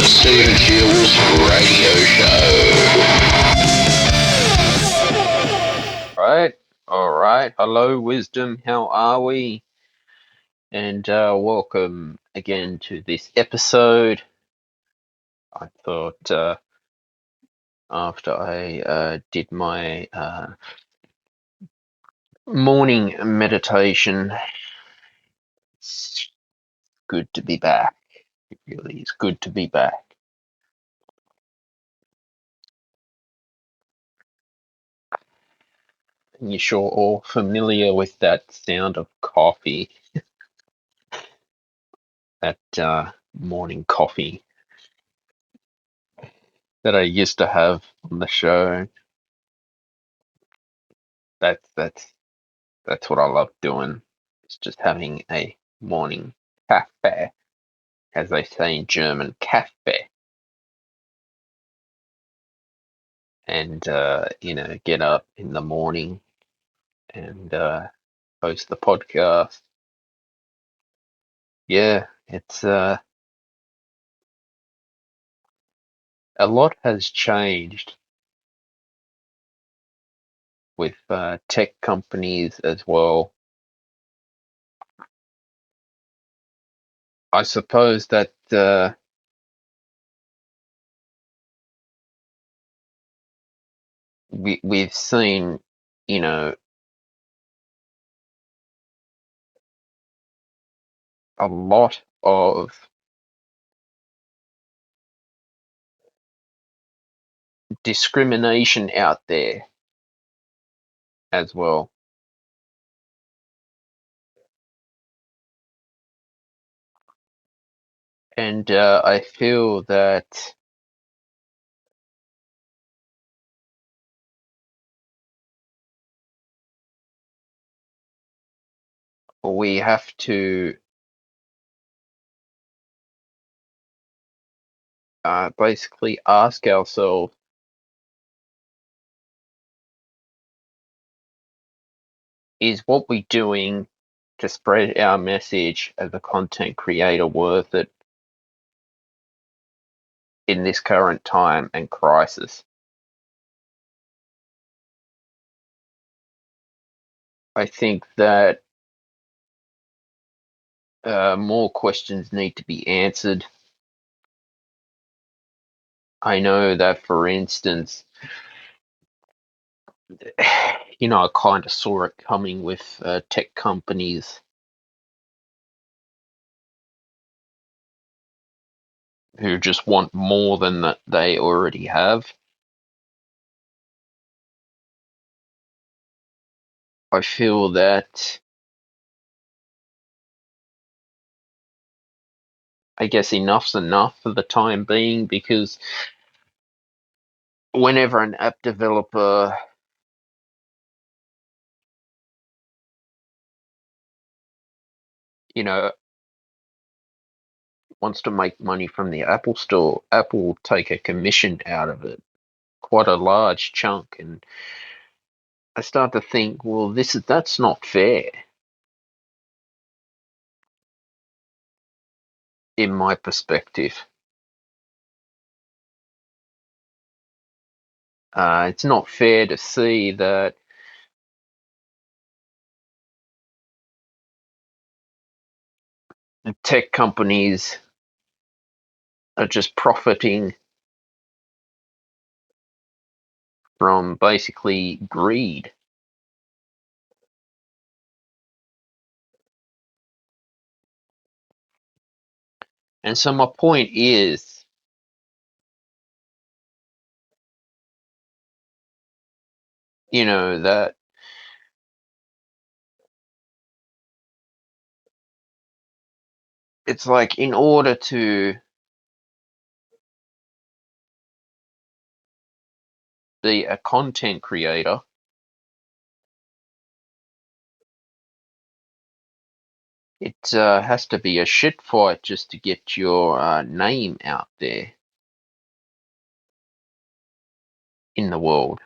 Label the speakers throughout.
Speaker 1: Stephen Jules Radio Show.
Speaker 2: All right. Hello, Wisdom. How are we? And welcome again to this episode. I thought after I did my morning meditation, it's good to be back. It really is good to be back. And you're sure all familiar with that sound of coffee, that morning coffee that I used to have on the show. That's what I love doing. It's just having a morning cafe, as they say in German, cafe, and get up in the morning and post the podcast. Yeah, it's a lot has changed with tech companies as well. I suppose that we've seen, you know, a lot of discrimination out there as well. And I feel that we have to basically ask ourselves, is what we're doing to spread our message as a content creator worth it in this current time and crisis? I think that more questions need to be answered. I know that, for instance, I kind of saw it coming with tech companies who just want more than that they already have. I feel that, I guess, enough's enough for the time being, because whenever an app developer, you know, wants to make money from the Apple Store, Apple will take a commission out of it, quite a large chunk. And I start to think, well, that's not fair in my perspective. It's not fair to see that tech companies are just profiting from basically greed. And so my point is, that it's like, in order to be a content creator, it has to be a shit fight just to get your name out there in the world.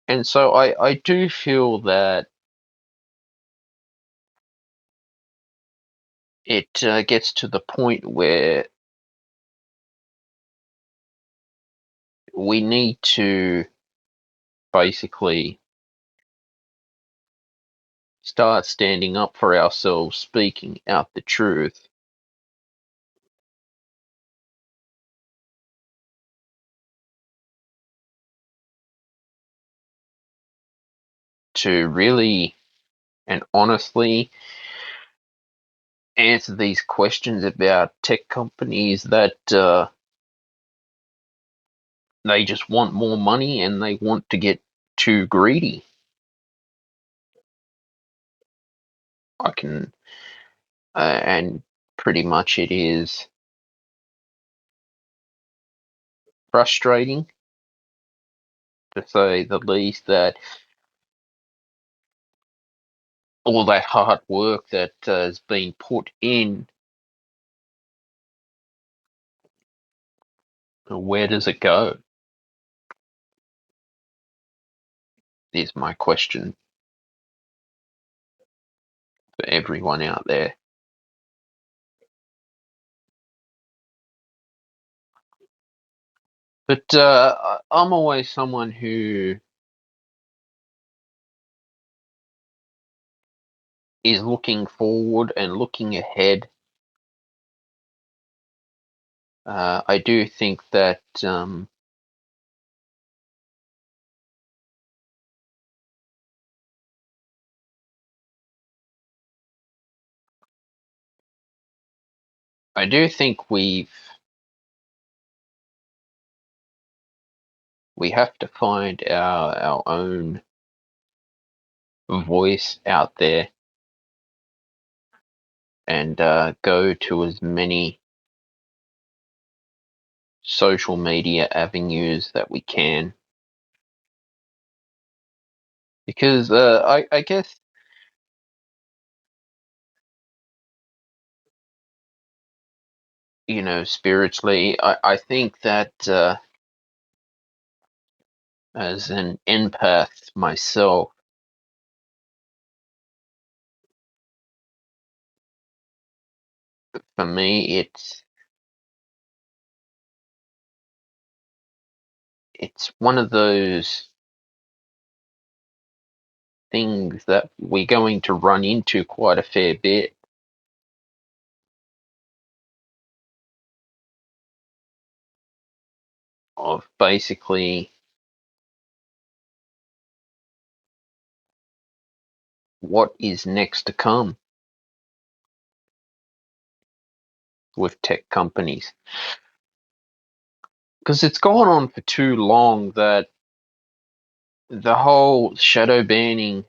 Speaker 2: And so I do feel that it gets to the point where we need to basically start standing up for ourselves, speaking out the truth, to really and honestly answer these questions about tech companies that they just want more money and they want to get too greedy. I can, and pretty much it is frustrating to say the least that all that hard work that has been put in, where does it go? Is my question for everyone out there. But I'm always someone who is looking forward and looking ahead. I do think that I do think we have to find our own voice out there and go to as many social media avenues that we can. Because I guess, spiritually, I think that as an empath myself, for me, it's one of those things that we're going to run into quite a fair bit of basically what is next to come with tech companies. Because it's gone on for too long that the whole shadow banning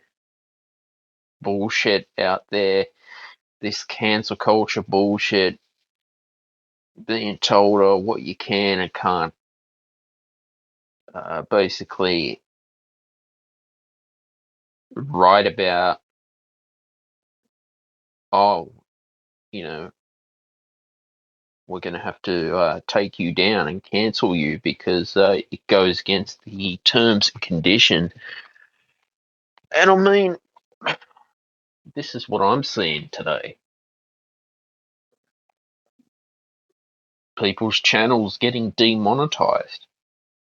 Speaker 2: bullshit out there, this cancel culture bullshit, being told what you can and can't basically write about, oh, you know, we're going to have to take you down and cancel you because it goes against the terms and conditions. And I mean, this is what I'm seeing today. People's channels getting demonetized.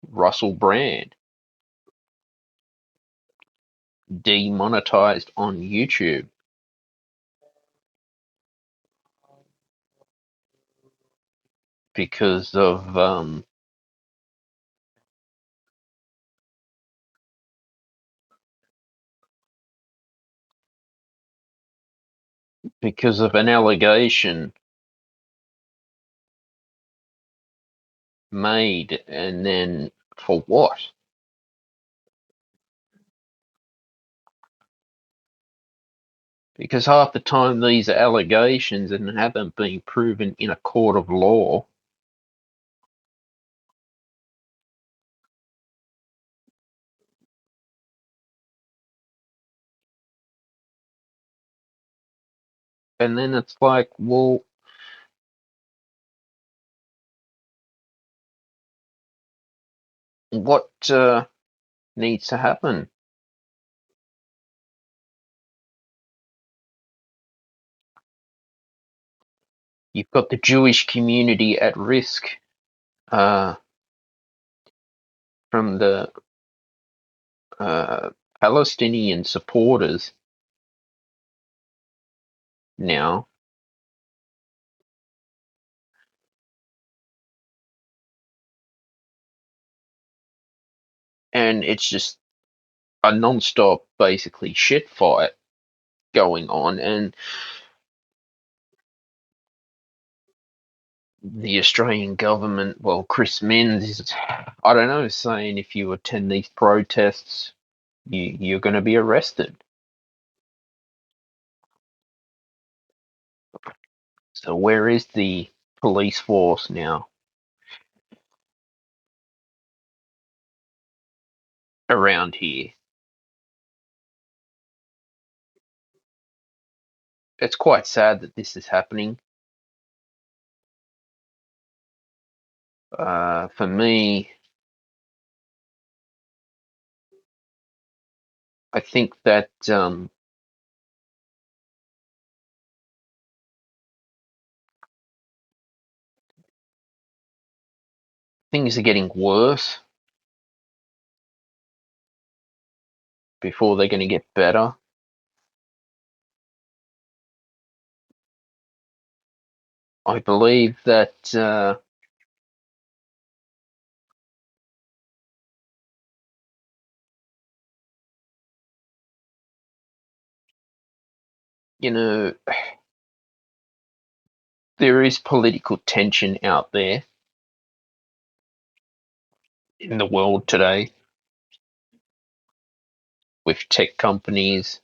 Speaker 2: Russell Brand demonetized on YouTube because of an allegation made, and then for what? Because half the time these are allegations and haven't been proven in a court of law. And then it's like, well, what needs to happen. You've got the Jewish community at risk uh, from the uh, Palestinian supporters now, and it's just a non-stop, basically, shit fight going on, and the Australian government, well, Chris Minns is, I don't know, saying if you attend these protests, you're going to be arrested. So where is the police force now around here? It's quite sad that this is happening. For me, I think that things are getting worse before they're going to get better. I believe that you know, there is political tension out there in the world today with tech companies,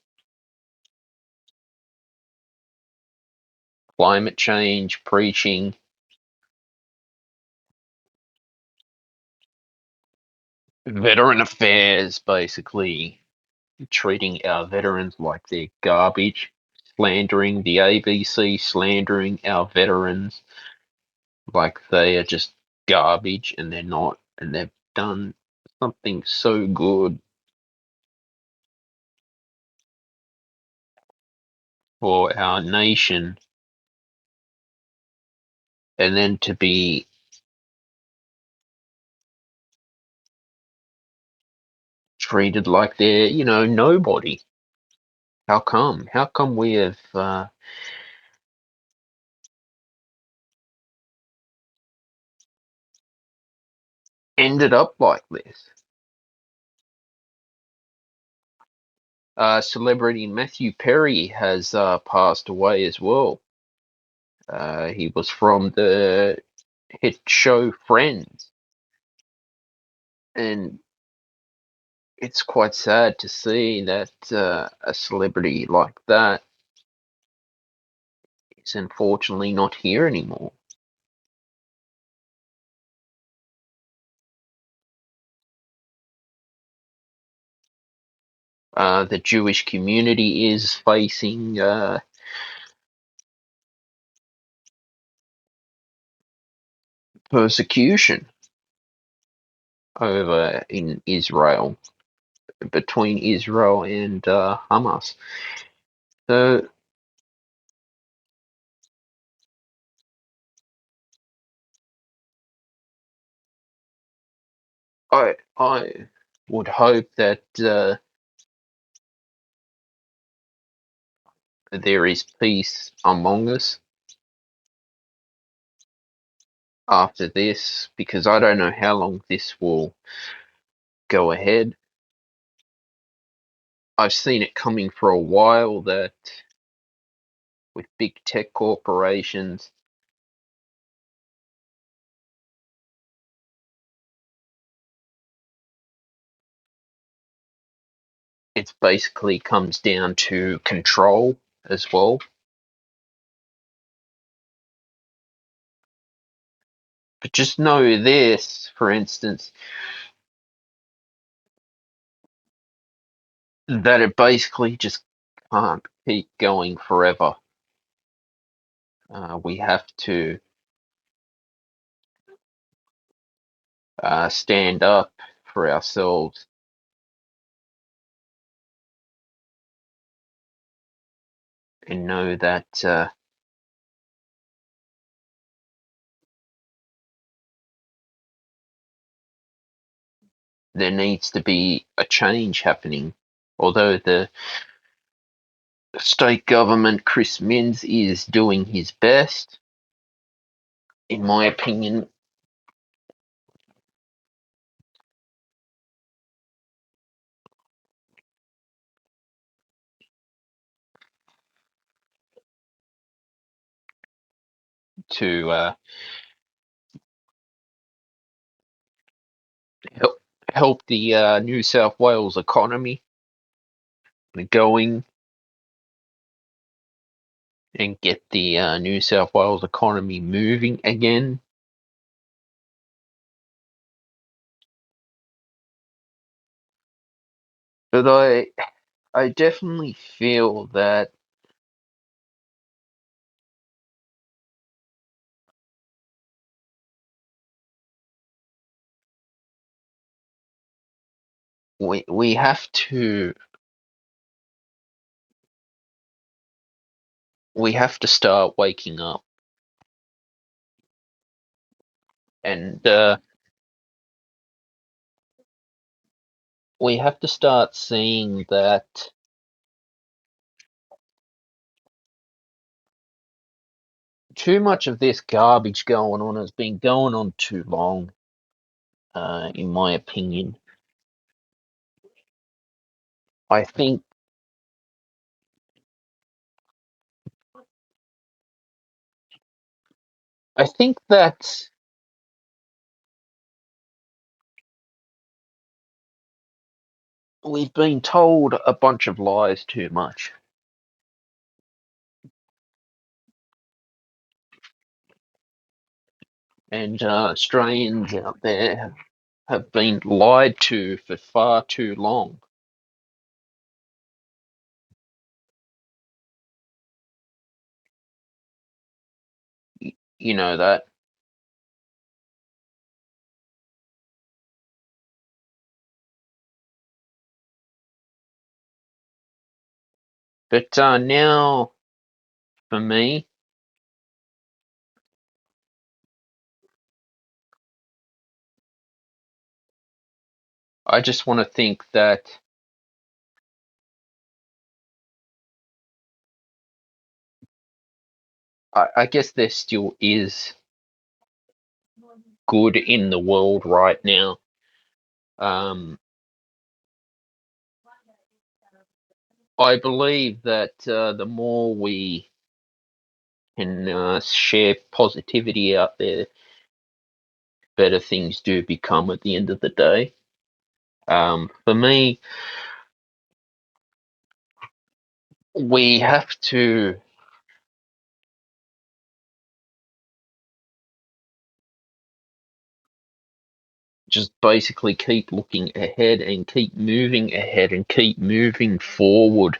Speaker 2: climate change preaching, veteran affairs, basically treating our veterans like they're garbage, slandering the ABC, slandering our veterans like they are just garbage, and they're not, and they've done something so good for our nation, and then to be treated like they're, nobody. How come? How come we have ended up like this? Celebrity Matthew Perry has passed away as well. He was from the hit show Friends, and it's quite sad to see that a celebrity like that is unfortunately not here anymore. The Jewish community is facing persecution over in Israel, between Israel and Hamas. So I would hope that there is peace among us after this, because I don't know how long this will go ahead. I've seen it coming for a while that with big tech corporations, it basically comes down to control as well. But just know this, for instance, that it basically just can't keep going forever. We have to stand up for ourselves and know that there needs to be a change happening. Although the state government, Chris Minns, is doing his best, in my opinion, to help the New South Wales economy going and get the New South Wales economy moving again. But I definitely feel that we have to start waking up, and we have to start seeing that too much of this garbage going on has been going on too long, in my opinion. I think that we've been told a bunch of lies too much, and Australians out there have been lied to for far too long. You know that. But now, for me, I just want to think that I guess there still is good in the world right now. Um, I believe that the more we can share positivity out there, better things do become at the end of the day. For me, we have to just basically keep looking ahead and keep moving ahead and keep moving forward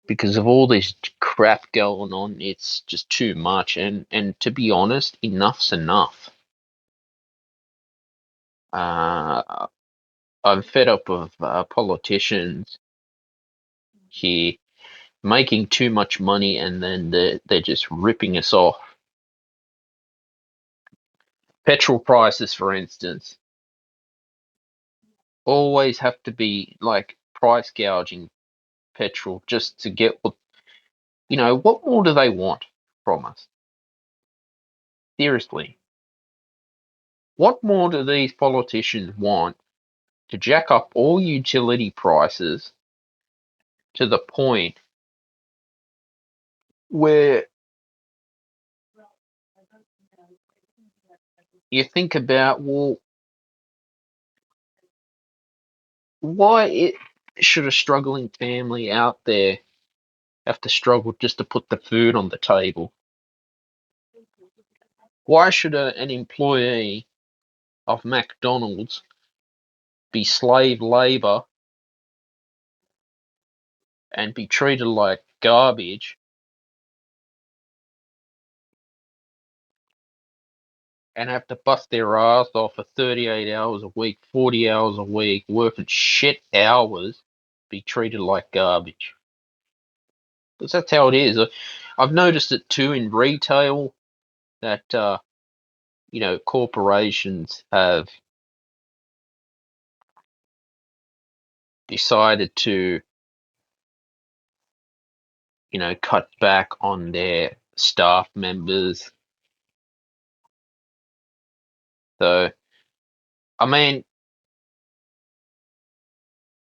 Speaker 2: because of all this crap going on. It's just too much, and to be honest, enough's enough. Uh, I'm fed up of politicians here making too much money and then they're just ripping us off. Petrol prices, for instance, always have to be like price gouging petrol just to get what more do they want from us? Seriously, what more do these politicians want to jack up all utility prices to the point where you think about, well, why should a struggling family out there have to struggle just to put the food on the table? Why should an employee of McDonald's be slave labor and be treated like garbage and have to bust their ass off for 38 hours a week, 40 hours a week, working shit hours, be treated like garbage? 'Cause that's how it is. I've noticed it too in retail that corporations have decided to cut back on their staff members. So I mean,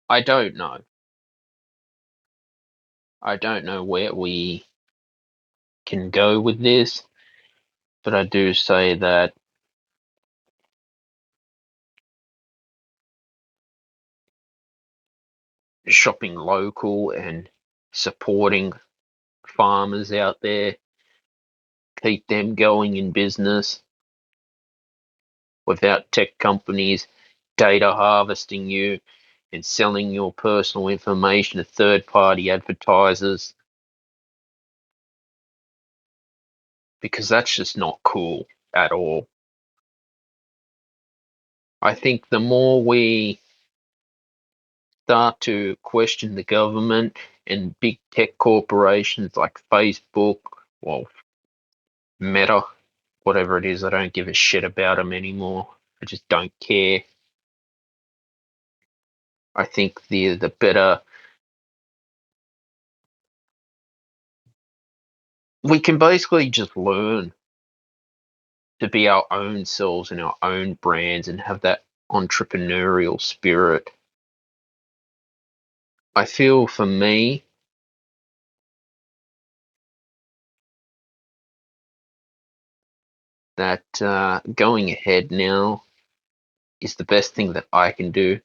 Speaker 2: I don't know. I don't know where we can go with this, but I do say that shopping local and supporting farmers out there, keep them going in business without tech companies data harvesting you and selling your personal information to third party advertisers, because that's just not cool at all. I think the more we start to question the government and big tech corporations like Facebook, well, Meta, whatever it is, I don't give a shit about them anymore. I just don't care. I think the better we can basically just learn to be our own selves and our own brands and have that entrepreneurial spirit. I feel for me that going ahead now is the best thing that I can do.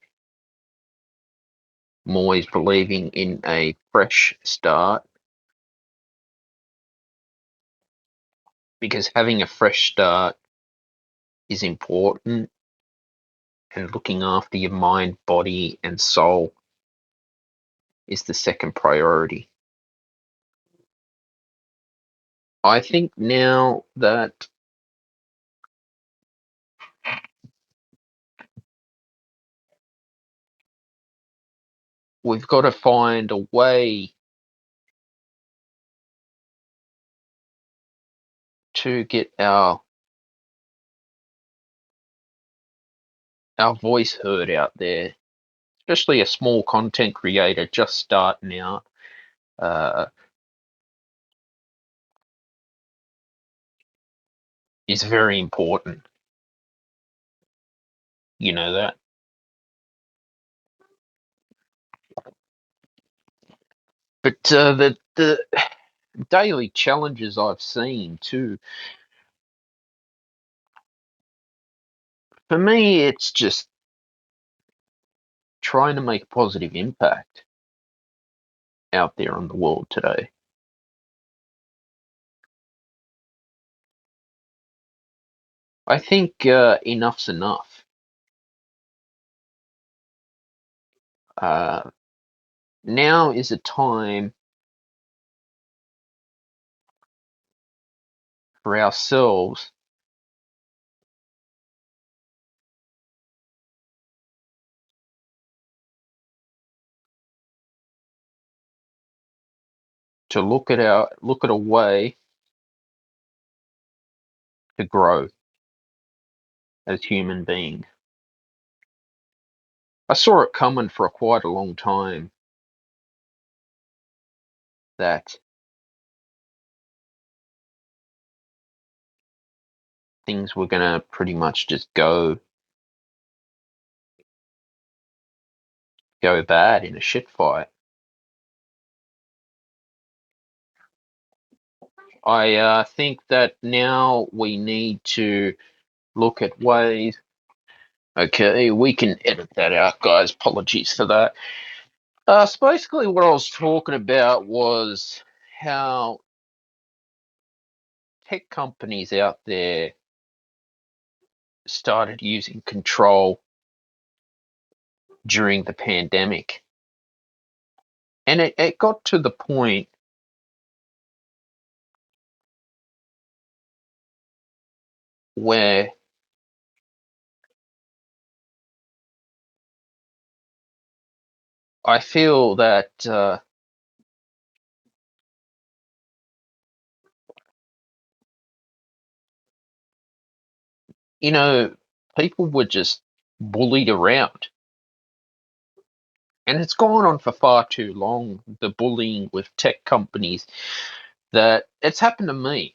Speaker 2: I'm always believing in a fresh start because having a fresh start is important, and looking after your mind, body, and soul is the second priority. I think now that we've got to find a way to get our voice heard out there, especially a small content creator just starting out. Uh, is very important. You know that. But the daily challenges I've seen too, for me, it's just trying to make a positive impact out there on the world today. I think enough's enough. Uh, Now is a time for ourselves to look at a way to grow as human beings. I saw it coming for quite a long time that things were gonna pretty much just go bad in a shit fight. I think that now we need to look at ways. Okay, we can edit that out, guys. Apologies for that. So basically, what I was talking about was how tech companies out there started using control during the pandemic. And it got to the point where I feel that you know, people were just bullied around. And it's gone on for far too long, the bullying with tech companies, that it's happened to me,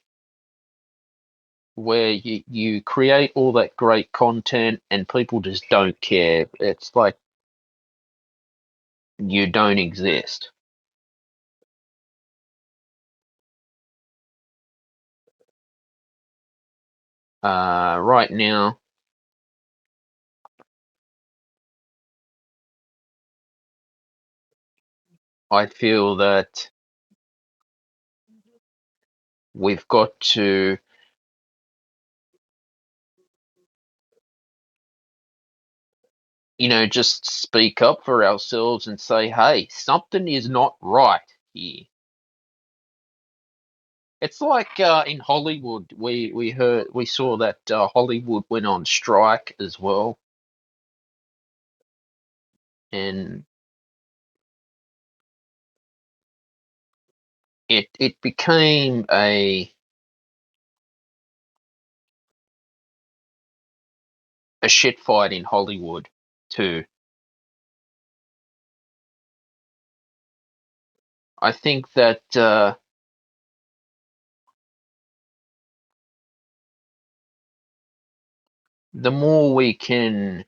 Speaker 2: where you create all that great content and people just don't care. It's like you don't exist. Right now, I feel that we've got to, just speak up for ourselves and say, hey, something is not right here. It's like in Hollywood, we saw that Hollywood went on strike as well, and it became a shit fight in Hollywood too. I think that the more we can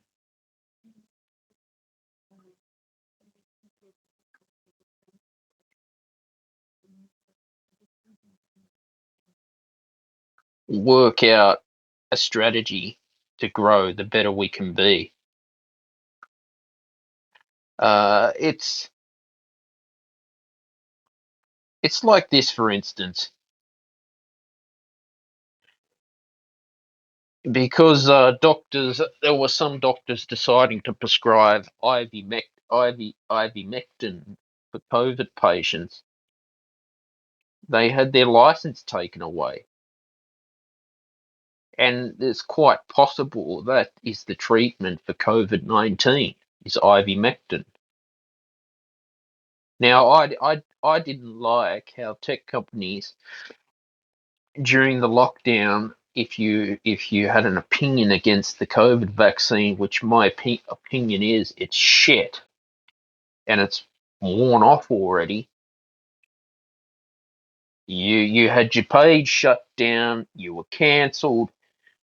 Speaker 2: work out a strategy to grow, the better we can be. It's like this, for instance, because there were some doctors deciding to prescribe ivermectin for COVID patients. They had their license taken away, and it's quite possible that is the treatment for COVID-19 is ivermectin. Now, I didn't like how tech companies during the lockdown, if you had an opinion against the COVID vaccine, which my opinion is it's shit and it's worn off already, you had your page shut down, you were cancelled,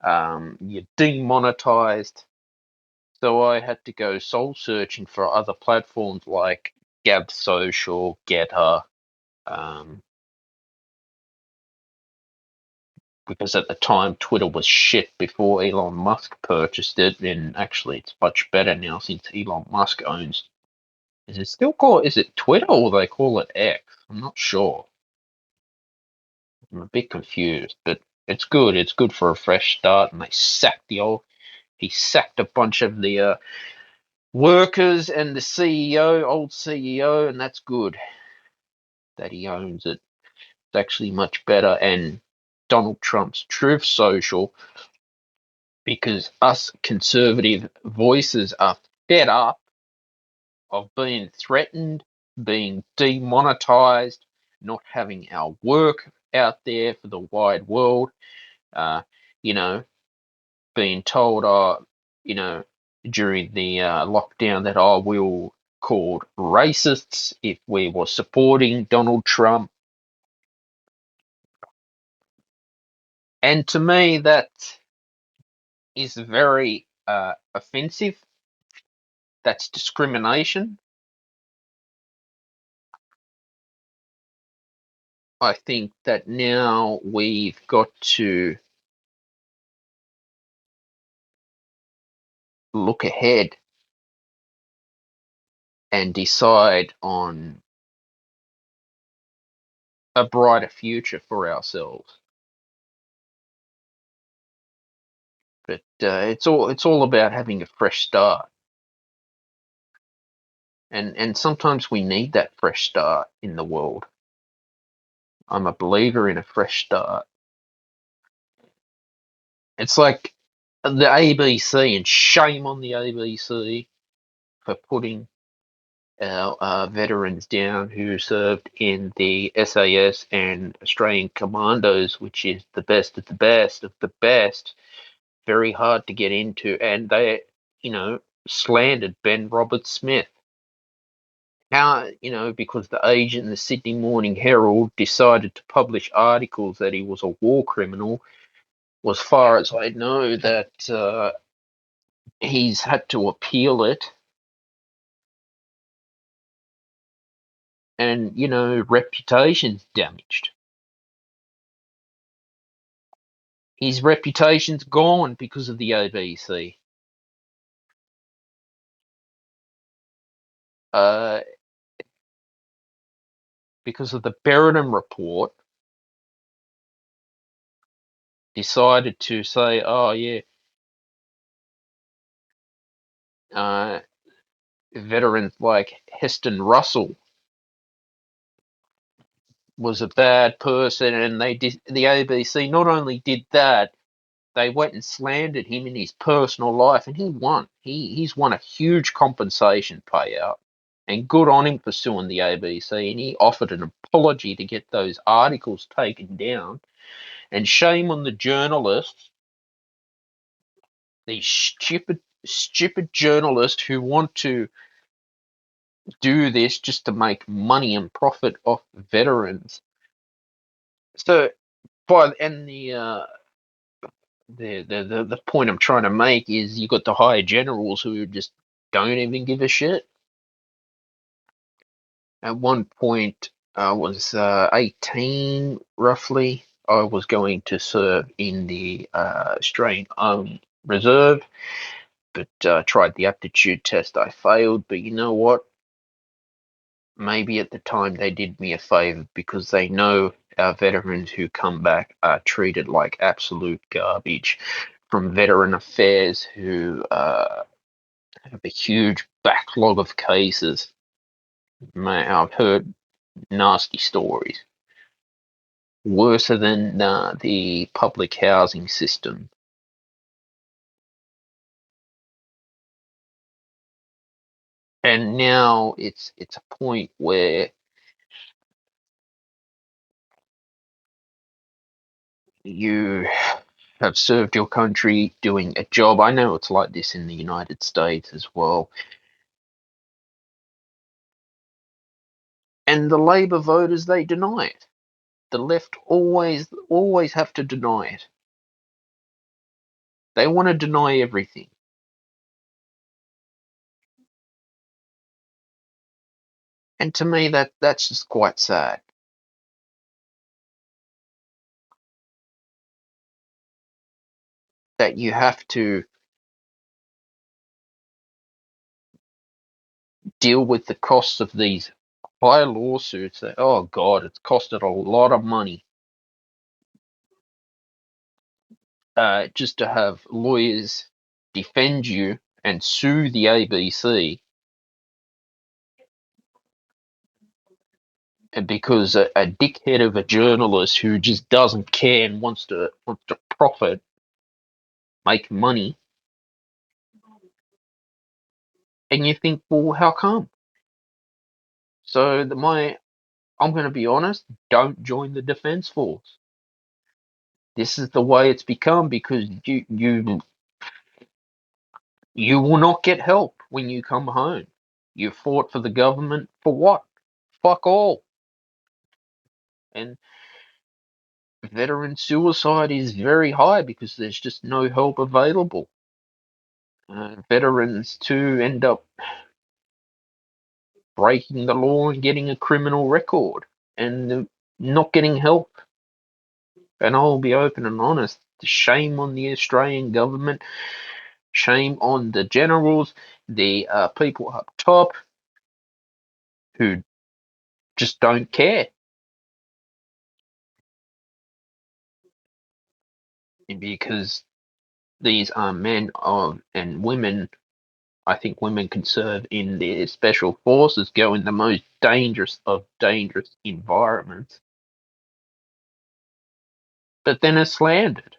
Speaker 2: you're demonetized. So I had to go soul searching for other platforms like Gab Social, Getter, um, because at the time Twitter was shit before Elon Musk purchased it, and actually it's much better now since Elon Musk owns. Is it still called? Is it Twitter or they call it X? I'm not sure. I'm a bit confused, but it's good. It's good for a fresh start, and they sacked the old. He sacked a bunch of the workers and the CEO, old CEO, and that's good that he owns it. It's actually much better. And Donald Trump's Truth Social, because us conservative voices are fed up of being threatened, being demonetized, not having our work out there for the wide world, uh, you know, being told, you know, during the lockdown that we were called racists if we were supporting Donald Trump. And to me, that is very offensive. That's discrimination. I think that now we've got to look ahead and decide on a brighter future for ourselves. But it's all about having a fresh start, and sometimes we need that fresh start in the world. I'm a believer in a fresh start. It's like the ABC, and shame on the ABC for putting our veterans down who served in the SAS and Australian Commandos, which is the best of the best of the best. very hard to get into, and they, you know, slandered Ben Roberts-Smith. How, because the Age and the Sydney Morning Herald decided to publish articles that he was a war criminal, as far as I know, that he's had to appeal it, and, reputation's damaged. His reputation's gone because of the ABC. Uh, because of the Berridon report, decided to say, oh yeah, uh, veterans like Heston Russell was a bad person, and the ABC not only did that, they went and slandered him in his personal life, and he won. He's won a huge compensation payout, and good on him for suing the ABC. And he offered an apology to get those articles taken down. And shame on the journalists, these stupid journalists who want to do this just to make money and profit off veterans. So, and the point I'm trying to make is you got the higher generals who just don't even give a shit. At one point, I was 18 roughly. I was going to serve in the Australian Reserve, but tried the aptitude test. I failed, but you know what? Maybe at the time they did me a favor because they know our veterans who come back are treated like absolute garbage. From Veteran Affairs, who have a huge backlog of cases. Man, I've heard nasty stories, worse than the public housing system. And now it's a point where you have served your country doing a job. I know it's like this in the United States as well. And the Labour voters, they deny it. The left always have to deny it. They want to deny everything. And to me that's just quite sad. That you have to deal with the costs of these high lawsuits that, oh God, it's costed a lot of money just to have lawyers defend you and sue the ABC, and because a dickhead of a journalist who just doesn't care and wants to profit, make money, and you think, well, how come? So I'm going to be honest, don't join the Defence Force. This is the way it's become because you will not get help when you come home. You fought for the government for what? Fuck all. And veteran suicide is very high because there's just no help available. Veterans too end up breaking the law and getting a criminal record and not getting help. And I'll be open and honest. Shame on the Australian government. Shame on the generals, the people up top who just don't care. Because these are men and women. I think women can serve in the special forces, go in the most dangerous of dangerous environments, but then are slandered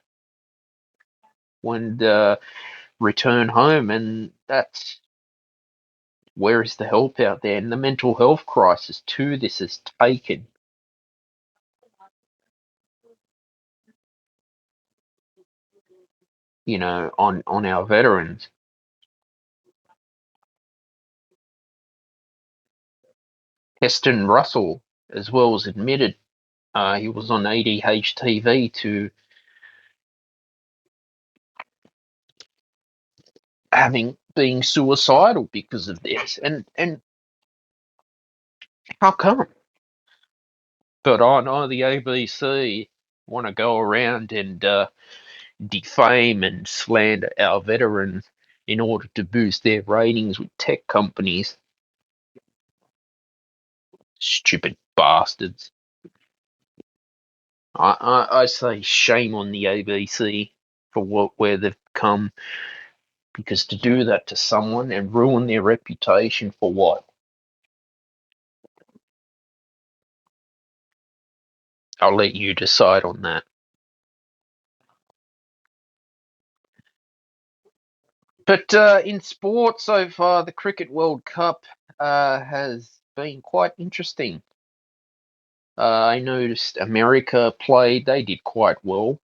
Speaker 2: when return home, and that's where is the help out there? And the mental health crisis too. This has taken. on our veterans. Heston Russell, as well, as admitted he was on ADH to having being suicidal because of this. And how come? But I know the ABC want to go around and defame and slander our veterans in order to boost their ratings with tech companies. Stupid bastards. I say shame on the ABC for where they've come, because to do that to someone and ruin their reputation for what? I'll let you decide on that. But in sport so far, the Cricket World Cup has been quite interesting. I noticed America played; they did quite well.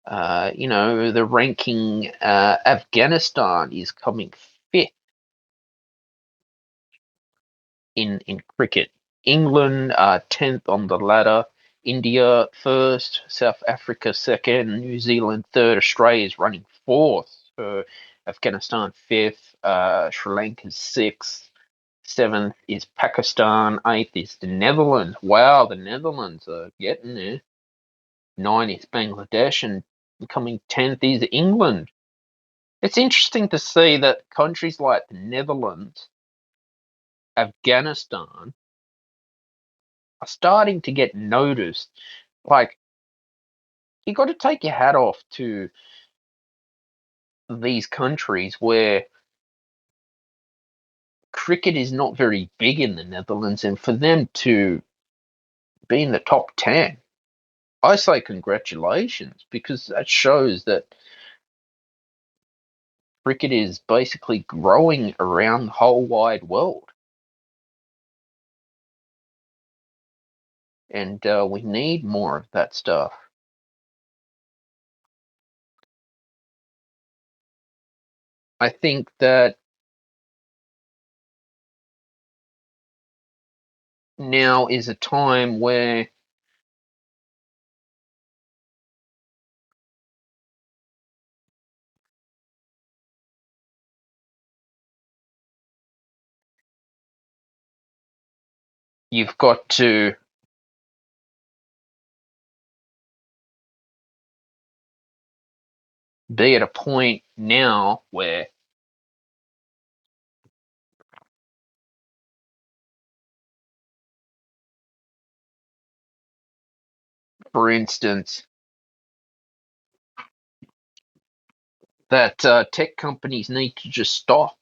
Speaker 2: The ranking, Afghanistan is coming fifth in cricket. England 10th on the ladder. India first, South Africa second, New Zealand third, Australia is running fourth. Afghanistan fifth, Sri Lanka sixth, seventh is Pakistan, eighth is the Netherlands. Wow, the Netherlands are getting there. Nine is Bangladesh, and becoming 10th is England. It's interesting to see that countries like the Netherlands, Afghanistan, are starting to get noticed. Like, you got to take your hat off to these countries where cricket is not very big in the Netherlands, and for them to be in the top 10, I say congratulations, because that shows that cricket is basically growing around the whole wide world. And we need more of that stuff. I think that now is a time where you've got to be at a point now where, for instance, that tech companies need to just stop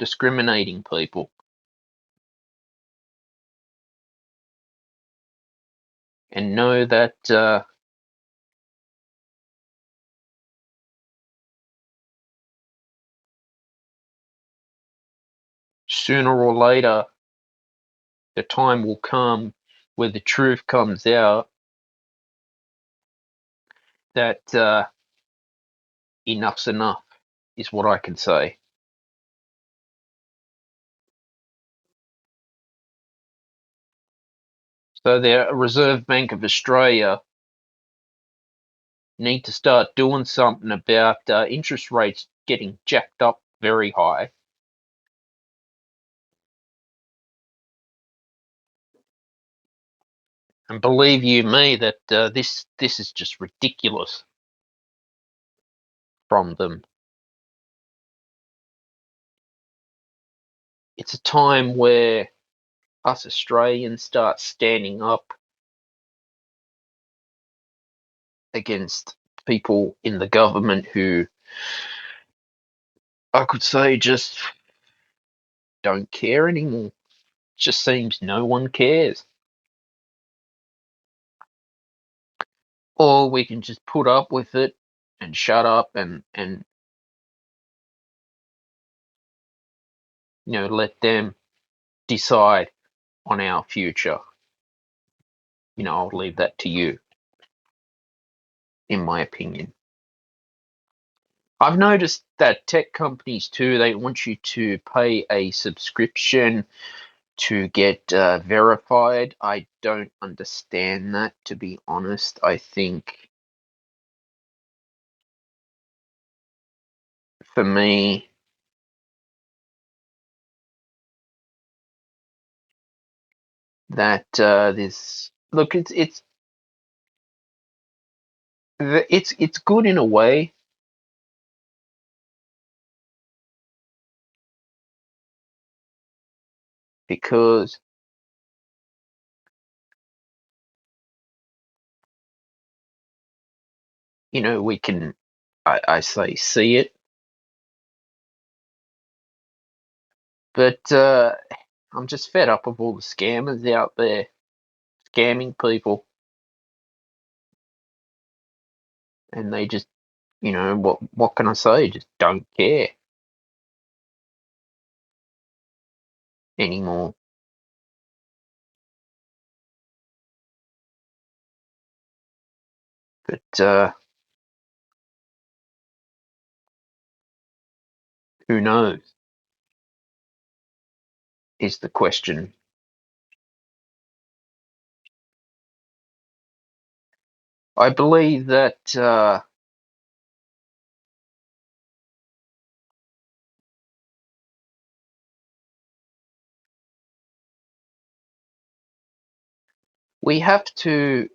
Speaker 2: discriminating people, and know that sooner or later the time will come where the truth comes out that enough's enough, is what I can say. So the Reserve Bank of Australia need to start doing something about interest rates getting jacked up very high. And believe you me, that this is just ridiculous from them. It's a time where us Australians start standing up against people in the government who, I could say, just don't care anymore. It just seems no one cares. Or we can just put up with it and shut up and let them decide on our future. I'll leave that to you, in my opinion. I've noticed that tech companies too, they want you to pay a subscription to get verified. I don't understand that, to be honest. I think for me, that this look, it's good in a way because we can, I say, see it, but I'm just fed up of all the scammers out there scamming people, and they just, what can I say? Just don't care anymore. But who knows is the question. I believe that we have to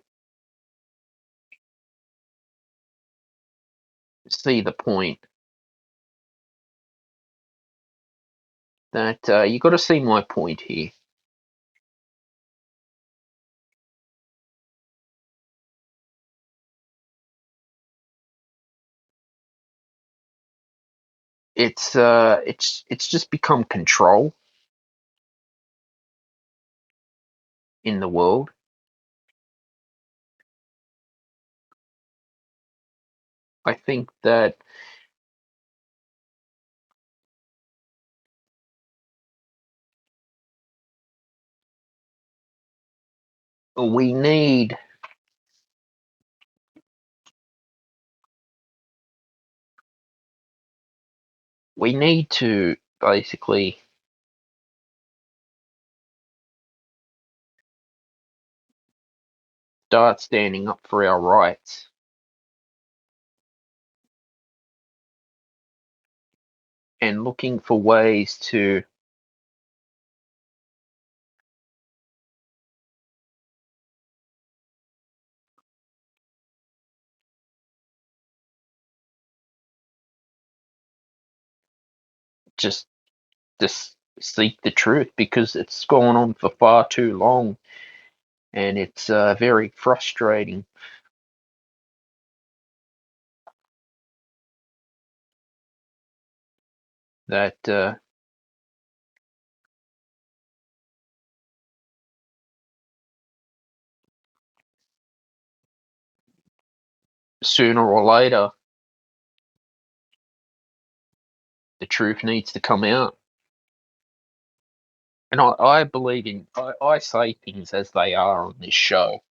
Speaker 2: see the point that you got to see my point here. It's just become control in the world. I think that we need we need to basically start standing up for our rights and looking for ways to just just seek the truth, because it's gone on for far too long, and it's very frustrating that sooner or later the truth needs to come out. And I believe I say things as they are on this show.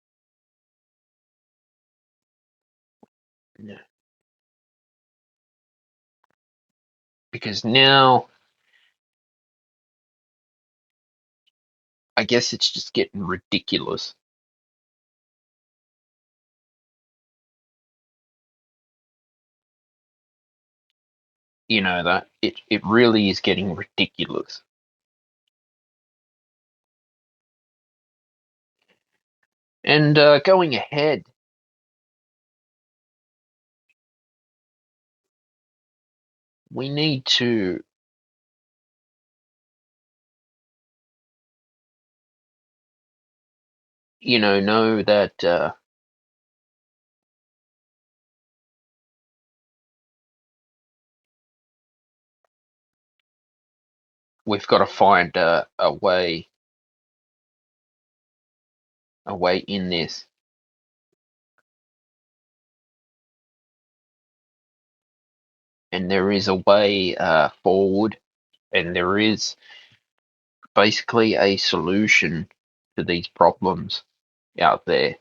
Speaker 2: Yeah. Because now I guess it's just getting ridiculous. That it really is getting ridiculous. And going ahead, we need to, know that we've got to find a way in this, and there is a way forward, and there is basically a solution to these problems. out there.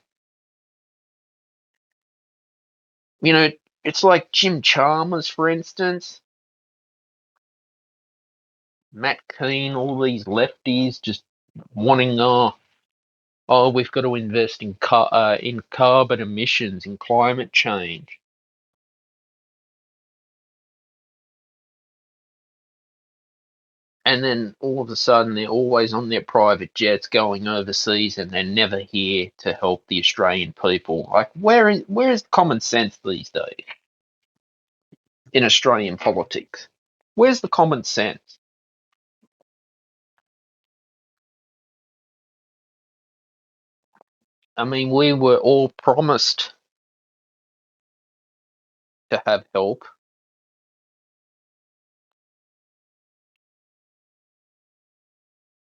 Speaker 2: You know, it's like Jim Chalmers, for instance, Matt Keane, all these lefties just wanting, we've got to invest in carbon emissions, in climate change. And then all of a sudden they're always on their private jets going overseas and they're never here to help the Australian people. Like, where is common sense these days in Australian politics? Where's the common sense? I mean, we were all promised to have help,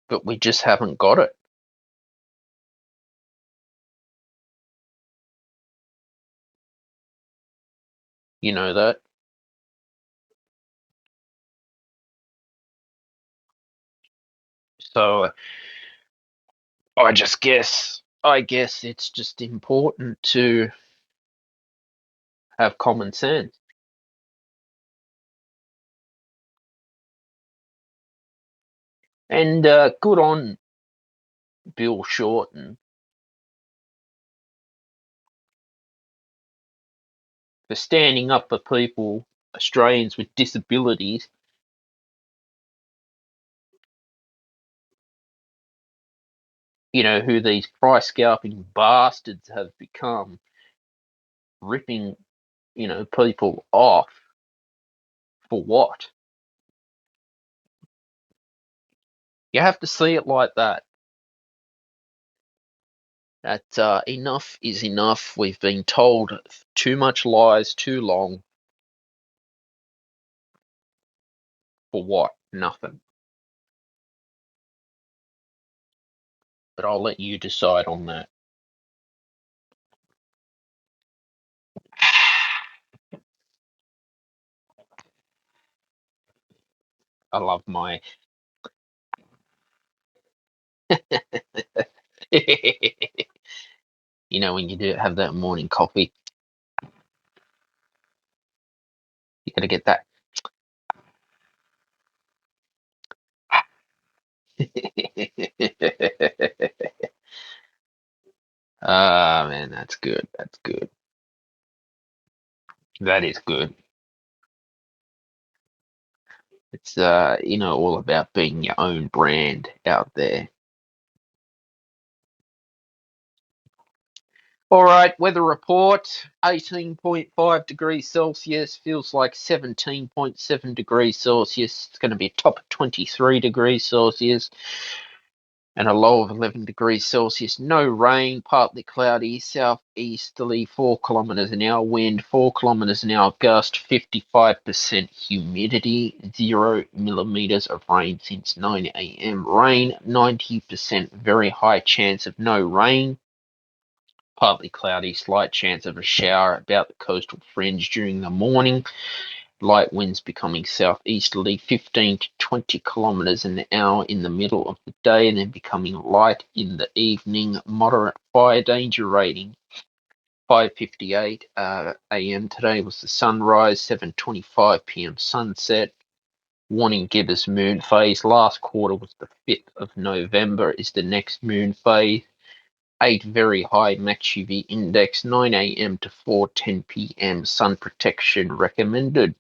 Speaker 2: but we just haven't got it. You know that? So I guess it's just important to have common sense. And good on Bill Shorten for standing up for people, Australians with disabilities, who these price scalping bastards have become, ripping, people off for what? You have to see it like that. That enough is enough. We've been told too much lies too long. For what? Nothing. But I'll let you decide on that. I love my. When you do have that morning coffee, you got to get that. Ah, man, that's good. That's good. That is good. It's all about being your own brand out there. All right, weather report. 18.5 degrees Celsius, feels like 17.7 degrees Celsius. It's going to be a top of 23 degrees Celsius and a low of 11 degrees Celsius. No rain, partly cloudy, southeasterly 4 kilometers an hour wind, 4 kilometers an hour gust, 55% humidity, 0 millimeters of rain since 9 a.m. Rain, 90% very high chance of no rain. Partly cloudy, slight chance of a shower about the coastal fringe during the morning. Light winds becoming southeasterly, 15 to 20 kilometers an hour in the middle of the day, and then becoming light in the evening. Moderate fire danger rating. 5:58 a.m. today was the sunrise. 7:25 p.m. sunset. Warning gibbous moon phase. Last quarter was the 5th of November. Is the next moon phase. 8 very high max UV index. 9 a.m. to 4:10 p.m. sun protection recommended.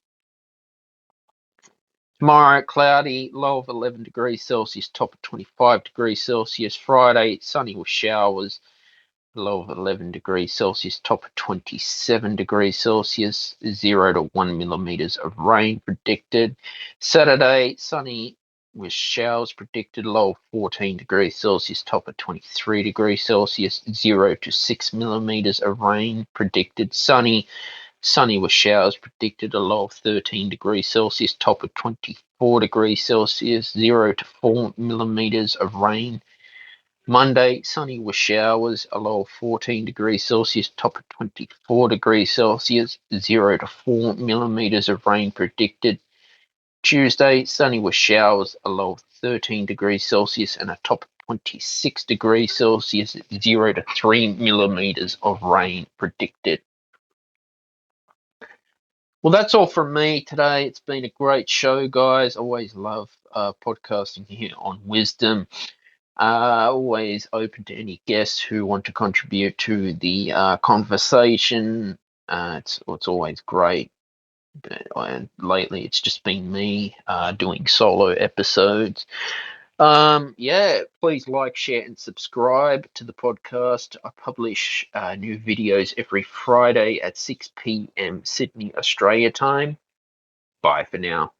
Speaker 2: Tomorrow, cloudy, low of 11 degrees Celsius, top of 25 degrees Celsius. Friday, sunny with showers, low of 11 degrees Celsius, top of 27 degrees Celsius, 0 to 1 millimeters of rain predicted. Saturday, sunny with showers predicted, low of 14 degrees Celsius, top of 23 degrees Celsius, 0 to 6 millimeters of rain predicted. Sunny with showers predicted, a low of 13 degrees Celsius, top of 24 degrees Celsius, 0 to 4 millimeters of rain. Monday, sunny with showers, a low of 14 degrees Celsius, top of 24 degrees Celsius, 0 to 4 millimeters of rain predicted. Tuesday, sunny with showers, a low of 13 degrees Celsius, and a top of 26 degrees Celsius, 0 to 3 millimeters of rain predicted. Well, that's all from me today. It's been a great show, guys. Always love podcasting here on Wisdom. Always open to any guests who want to contribute to the conversation. It's always great. But lately, it's just been me doing solo episodes. Yeah, please like, share, and subscribe to the podcast. I publish new videos every Friday at 6 p.m. Sydney, Australia time. Bye for now.